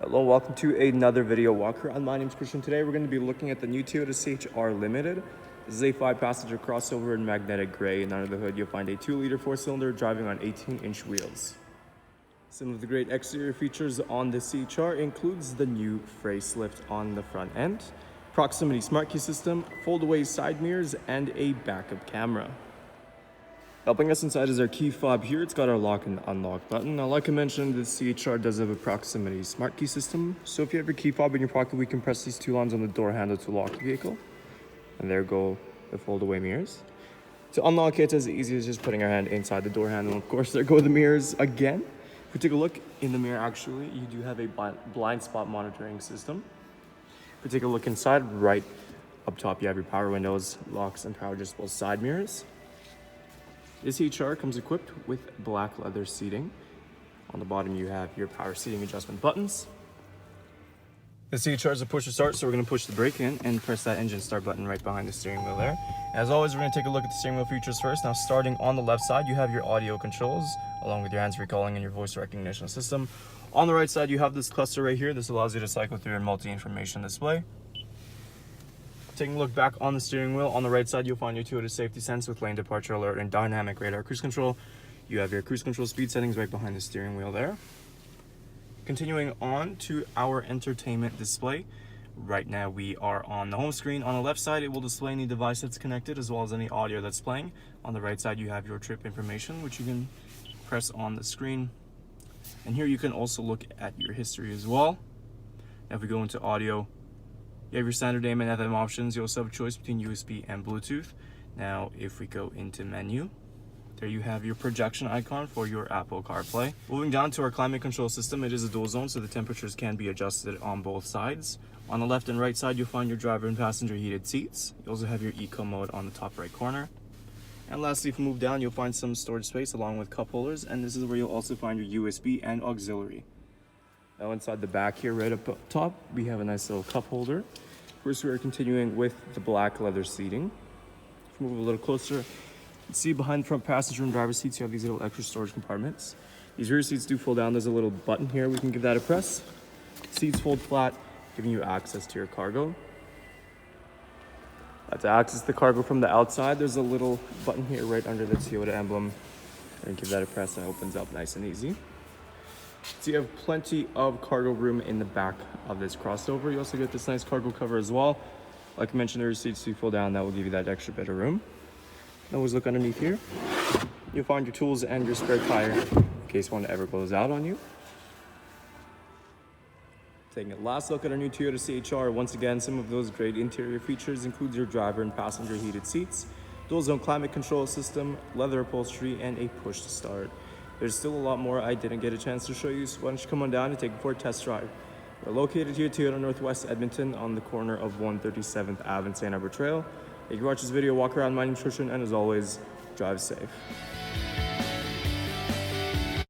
Hello, welcome to another video walk around. My name is Christian. Today we're going to be looking at the new Toyota CHR Limited. This is a 5-passenger crossover in magnetic gray, and under the hood you'll find a 2-liter 4-cylinder driving on 18-inch wheels. Some of the great exterior features on the CHR includes the new facelift on the front end, proximity smart key system, fold-away side mirrors, and a backup camera. Helping us inside is our key fob here. It's got our lock and unlock button. Now, like I mentioned, the CHR does have a proximity smart key system. So if you have your key fob in your pocket, we can press these 2 lines on the door handle to lock the vehicle. And there go the fold-away mirrors. To unlock it, it's as easy as just putting our hand inside the door handle. Of course, there go the mirrors again. If we take a look in the mirror, actually, you do have a blind spot monitoring system. If we take a look inside, right up top, you have your power windows, locks, and power adjustable side mirrors. This CHR comes equipped with black leather seating. On the bottom, you have your power seating adjustment buttons. The CHR is a push to start, so we're going to push the brake in and press that engine start button right behind the steering wheel there. As always, we're going to take a look at the steering wheel features first. Now, starting on the left side, you have your audio controls, along with your hands-free calling and your voice recognition system. On the right side, you have this cluster right here. This allows you to cycle through your multi-information display. Taking a look back on the steering wheel, on the right side, you'll find your Toyota safety sense with lane departure alert and dynamic radar cruise control. You have your cruise control speed settings right behind the steering wheel there. Continuing on to our entertainment display. Right now we are on the home screen. On the left side, it will display any device that's connected as well as any audio that's playing. On the right side, you have your trip information, which you can press on the screen. And here you can also look at your history as well. Now if we go into audio, you have your standard AM and FM options. You also have a choice between USB and Bluetooth. Now, if we go into menu, there you have your projection icon for your Apple CarPlay. Moving down to our climate control system, it is a dual zone, so the temperatures can be adjusted on both sides. On the left and right side, you'll find your driver and passenger heated seats. You also have your eco mode on the top right corner. And lastly, if you move down, you'll find some storage space along with cup holders, and this is where you'll also find your USB and auxiliary. Now inside the back here, right up top, we have a nice little cup holder. First, we are continuing with the black leather seating. If we move a little closer, you can see behind the front passenger and driver seats, you have these little extra storage compartments. These rear seats do fold down. There's a little button here. We can give that a press. Seats fold flat, giving you access to your cargo. To access the cargo from the outside, there's a little button here right under the Toyota emblem. And give that a press and it opens up nice and easy. So you have plenty of cargo room in the back of this crossover. You also get this nice cargo cover as well. Like I mentioned, there are seats to fold down. That will give you that extra bit of room. Always look underneath here. You'll find your tools and your spare tire in case one ever goes out on you. Taking a last look at our new Toyota CHR. Once again, some of those great interior features include your driver and passenger heated seats, dual zone climate control system, leather upholstery, and a push to start. There's still a lot more I didn't get a chance to show you, so why don't you come on down and take it for a test drive. We're located here at Toyota Northwest Edmonton on the corner of 137th Ave and St.Albert Trail. If you watch this video, walk around. My name's Christian, and as always, drive safe.